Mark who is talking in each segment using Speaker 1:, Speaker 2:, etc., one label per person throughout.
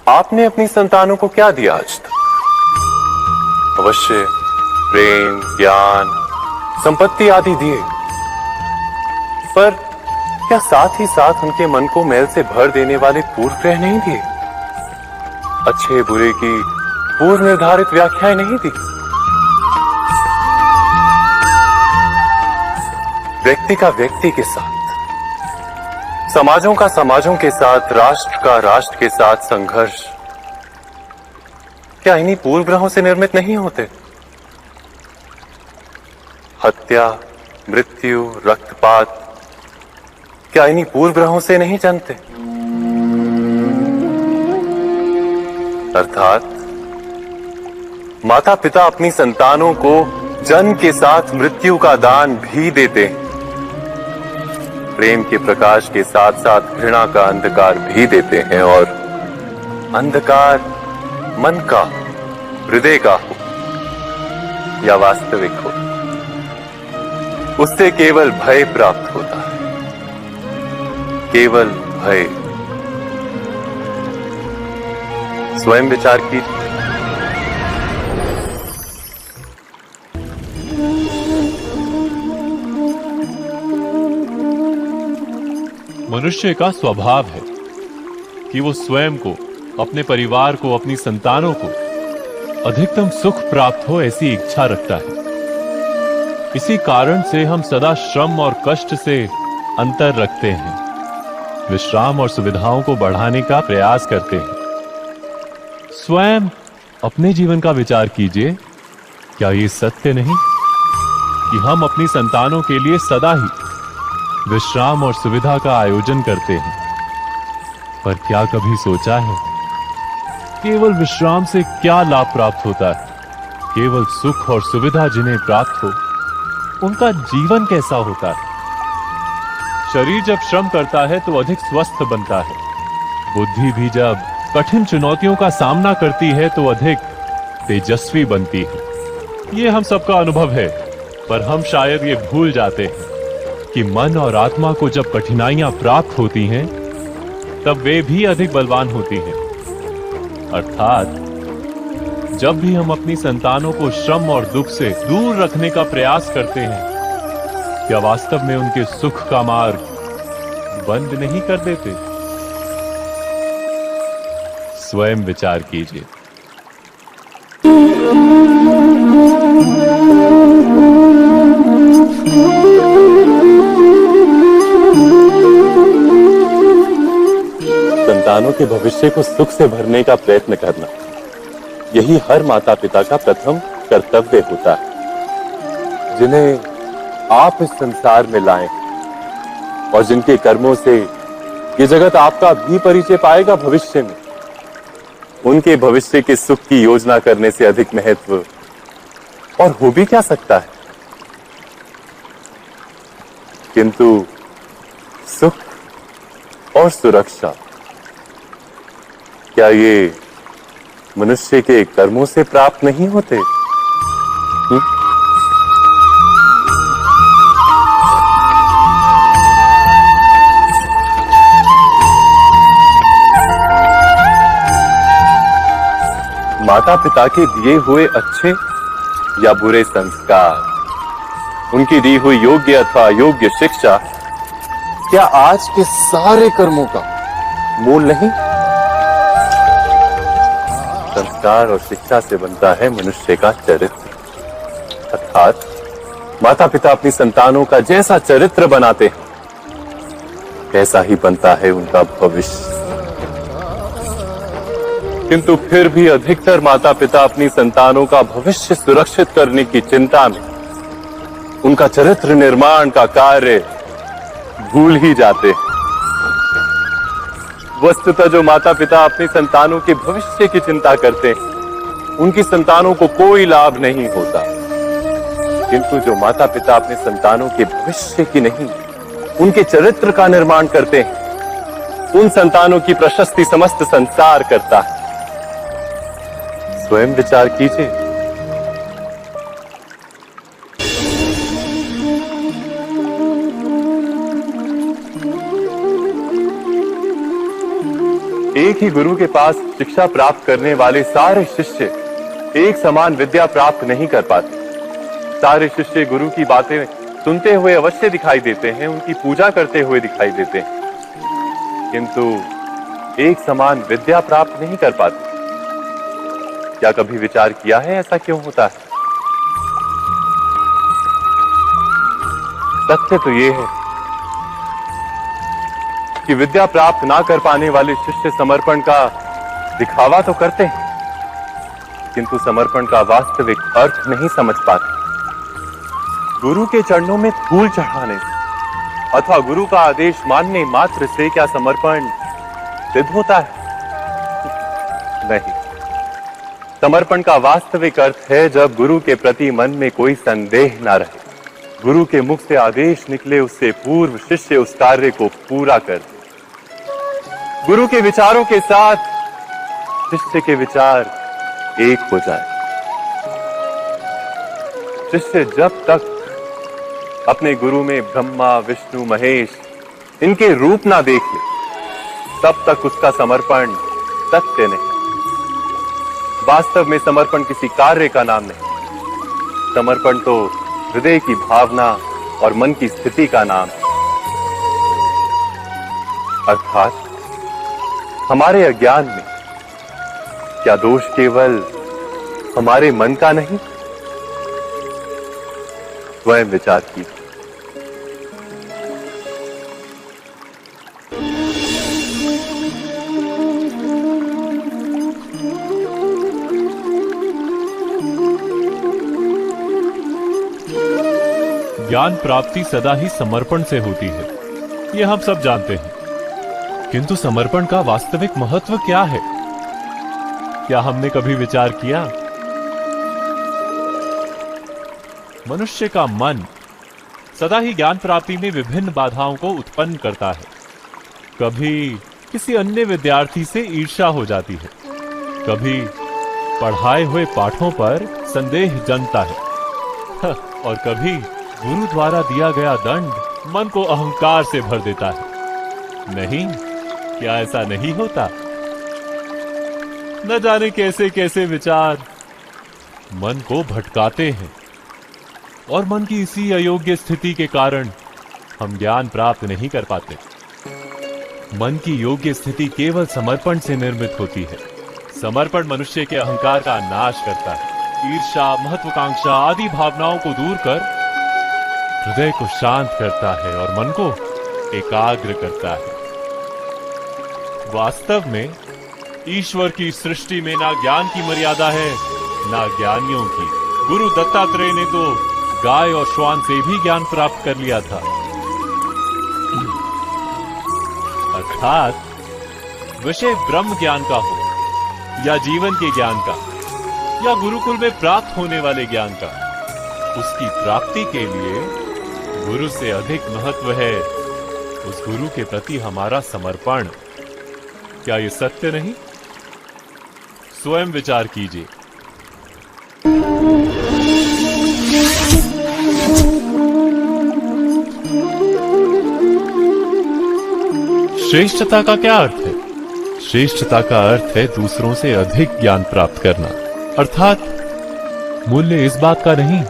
Speaker 1: आपने अपनी संतानों को क्या दिया आज तक? अवश्य प्रेम, ज्ञान, संपत्ति आदि दिए, पर क्या साथ ही साथ उनके मन को मैल से भर देने वाले पूर्व ग्रह नहीं दिए? अच्छे बुरे की पूर्व निर्धारित व्याख्याएं नहीं दी? व्यक्ति का व्यक्ति के साथ, समाजों का समाजों के साथ, राष्ट्र का राष्ट्र के साथ संघर्ष क्या इन्हीं पूर्व ग्रहों से निर्मित नहीं होते? हत्या, मृत्यु, रक्तपात क्या इन्हीं पूर्व ग्रहों से नहीं जन्मते? अर्थात माता पिता अपनी संतानों को जन्म के साथ मृत्यु का दान भी देते हैं, प्रेम के प्रकाश के साथ साथ घृणा का अंधकार भी देते हैं, और अंधकार मन का, हृदय का हो या वास्तविक हो, उससे केवल भय प्राप्त होता है, केवल भय। स्वयं विचार कीजिए।
Speaker 2: मनुष्य का स्वभाव है कि वो स्वयं को, अपने परिवार को, अपनी संतानों को अधिकतम सुख प्राप्त हो ऐसी इच्छा रखता है। इसी कारण से हम सदा श्रम और कष्ट से अंतर रखते हैं, विश्राम और सुविधाओं को बढ़ाने का प्रयास करते हैं। स्वयं अपने जीवन का विचार कीजिए। क्या ये सत्य नहीं कि हम अपनी संतानों के लिए सदा ही विश्राम और सुविधा का आयोजन करते हैं? पर क्या कभी सोचा है केवल विश्राम से क्या लाभ प्राप्त होता है? केवल सुख और सुविधा जिन्हें प्राप्त हो उनका जीवन कैसा होता है? शरीर जब श्रम करता है तो अधिक स्वस्थ बनता है, बुद्धि भी जब कठिन चुनौतियों का सामना करती है तो अधिक तेजस्वी बनती है। ये हम सबका अनुभव है, पर हम शायद ये भूल जाते हैं कि मन और आत्मा को जब कठिनाइयां प्राप्त होती हैं तब वे भी अधिक बलवान होती हैं। अर्थात जब भी हम अपनी संतानों को श्रम और दुख से दूर रखने का प्रयास करते हैं, क्या वास्तव में उनके सुख का मार्ग बंद नहीं कर देते? स्वयं विचार कीजिए।
Speaker 1: संतानों के भविष्य को सुख से भरने का प्रयत्न करना, यही हर माता पिता का प्रथम कर्तव्य होता है, जिन्हें आप इस संसार में लाएं और जिनके कर्मों से ये जगत आपका भी परिचय पाएगा भविष्य में। उनके भविष्य के सुख की योजना करने से अधिक महत्व और हो भी क्या सकता है? किंतु सुख और सुरक्षा, क्या ये मनुष्य के कर्मों से प्राप्त नहीं होते? माता पिता के दिए हुए अच्छे या बुरे संस्कार, उनकी दी हुई योग्य अथवा अयोग्य शिक्षा, क्या आज के सारे कर्मों का मूल नहीं? संस्कार और शिक्षा से बनता है मनुष्य का चरित्र। अर्थात माता पिता अपनी संतानों का जैसा चरित्र बनाते हैं, वैसा ही बनता है उनका भविष्य। किंतु फिर भी अधिकतर माता पिता अपनी संतानों का भविष्य सुरक्षित करने की चिंता में उनका चरित्र निर्माण का कार्य भूल ही जाते हैं। वस्तुतः जो माता पिता अपनी संतानों के भविष्य की चिंता करते हैं, उनकी संतानों को कोई लाभ नहीं होता। किंतु जो माता पिता अपने संतानों के भविष्य की नहीं, उनके चरित्र का निर्माण करते हैं, उन संतानों की प्रशस्ति समस्त संसार करता है। स्वयं विचार कीजिए। एक ही गुरु के पास शिक्षा प्राप्त करने वाले सारे शिष्य एक समान विद्या प्राप्त नहीं कर पाते। सारे शिष्य गुरु की बातें सुनते हुए अवश्य दिखाई देते हैं, उनकी पूजा करते हुए दिखाई देते हैं, किंतु एक समान विद्या प्राप्त नहीं कर पाते। क्या कभी विचार किया है ऐसा क्यों होता है? तथ्य तो यह है कि विद्या प्राप्त ना कर पाने वाले शिष्य समर्पण का दिखावा तो करते हैं, किंतु समर्पण का वास्तविक अर्थ नहीं समझ पाते। गुरु के चरणों में फूल चढ़ाने से अथवा गुरु का आदेश मानने मात्र से क्या समर्पण सिद्ध होता है? नहीं। समर्पण का वास्तविक अर्थ है जब गुरु के प्रति मन में कोई संदेह ना रहे, गुरु के मुख से आदेश निकले उससे पूर्व शिष्य उस कार्य को पूरा कर दे। गुरु के विचारों के साथ शिष्य के विचार एक हो जाए। शिष्य जब तक अपने गुरु में ब्रह्मा विष्णु महेश इनके रूप ना देख ले, तब तक उसका समर्पण सत्य नहीं। वास्तव में समर्पण किसी कार्य का नाम नहीं, समर्पण तो हृदय की भावना और मन की स्थिति का नाम है। अर्थात हमारे अज्ञान में क्या दोष केवल हमारे मन का नहीं? स्वयं विचार कीजिए।
Speaker 2: ज्ञान प्राप्ति सदा ही समर्पण से होती है, यह हम सब जानते हैं। किंतु समर्पण का वास्तविक महत्व क्या है? क्या हमने कभी विचार किया? मनुष्य का मन सदा ही ज्ञान प्राप्ति में विभिन्न बाधाओं को उत्पन्न करता है। कभी किसी अन्य विद्यार्थी से ईर्ष्या हो जाती है, कभी पढ़ाए हुए पाठों पर संदेह जन्मता है, और कभी गुरु द्वारा दिया गया दंड मन को अहंकार से भर देता है। नहीं, क्या ऐसा नहीं होता? न जाने कैसे कैसे विचार मन को भटकाते हैं, और मन की इसी अयोग्य स्थिति के कारण हम ज्ञान प्राप्त नहीं कर पाते। मन की योग्य स्थिति केवल समर्पण से निर्मित होती है। समर्पण मनुष्य के अहंकार का नाश करता है, ईर्ष्या, महत्वाकांक्षा आदि भावनाओं को दूर कर हृदय को शांत करता है और मन को एकाग्र करता है। वास्तव में ईश्वर की सृष्टि में ना ज्ञान की मर्यादा है, ना ज्ञानियों की। गुरु दत्तात्रेय ने तो गाय और श्वान से भी ज्ञान प्राप्त कर लिया था। अर्थात विषय ब्रह्म ज्ञान का हो, या जीवन के ज्ञान का, या गुरुकुल में प्राप्त होने वाले ज्ञान का, उसकी प्राप्ति के लिए गुरु से अधिक महत्व है उस गुरु के प्रति हमारा समर्पण। क्या ये सत्य नहीं? स्वयं विचार कीजिए। श्रेष्ठता का क्या अर्थ है? श्रेष्ठता का अर्थ है दूसरों से अधिक ज्ञान प्राप्त करना। अर्थात मूल्य इस बात का नहीं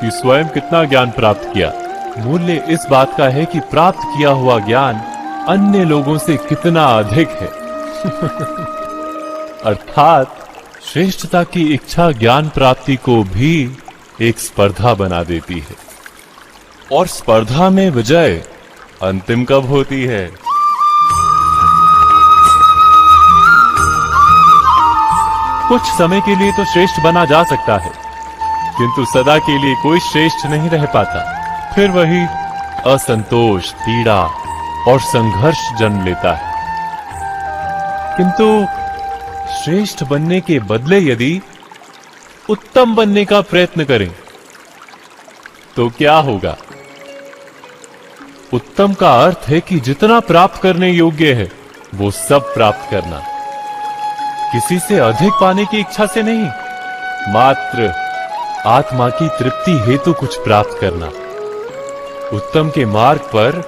Speaker 2: कि स्वयं कितना ज्ञान प्राप्त किया, मूल्य इस बात का है कि प्राप्त किया हुआ ज्ञान अन्य लोगों से कितना अधिक है। अर्थात श्रेष्ठता की इच्छा ज्ञान प्राप्ति को भी एक स्पर्धा बना देती है, और स्पर्धा में विजय अंतिम कब होती है? कुछ समय के लिए तो श्रेष्ठ बना जा सकता है, किंतु सदा के लिए कोई श्रेष्ठ नहीं रह पाता। फिर वही असंतोष, पीड़ा और संघर्ष जन्म लेता है। किंतु श्रेष्ठ बनने के बदले यदि उत्तम बनने का प्रयत्न करें तो क्या होगा? उत्तम का अर्थ है कि जितना प्राप्त करने योग्य है वो सब प्राप्त करना, किसी से अधिक पाने की इच्छा से नहीं, मात्र आत्मा की तृप्ति हेतु कुछ प्राप्त करना। उत्तम के मार्ग पर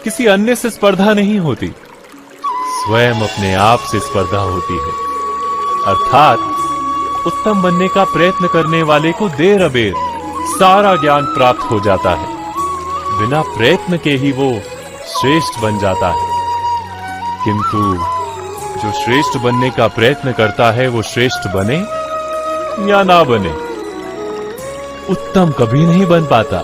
Speaker 2: किसी अन्य से स्पर्धा नहीं होती, स्वयं अपने आप से स्पर्धा होती है। अर्थात उत्तम बनने का प्रयत्न करने वाले को देर अबेर सारा ज्ञान प्राप्त हो जाता है। बिना प्रयत्न के ही वो श्रेष्ठ बन जाता है। किंतु जो श्रेष्ठ बनने का प्रयत्न करता है वो श्रेष्ठ बने या ना बने, उत्तम कभी नहीं बन पाता।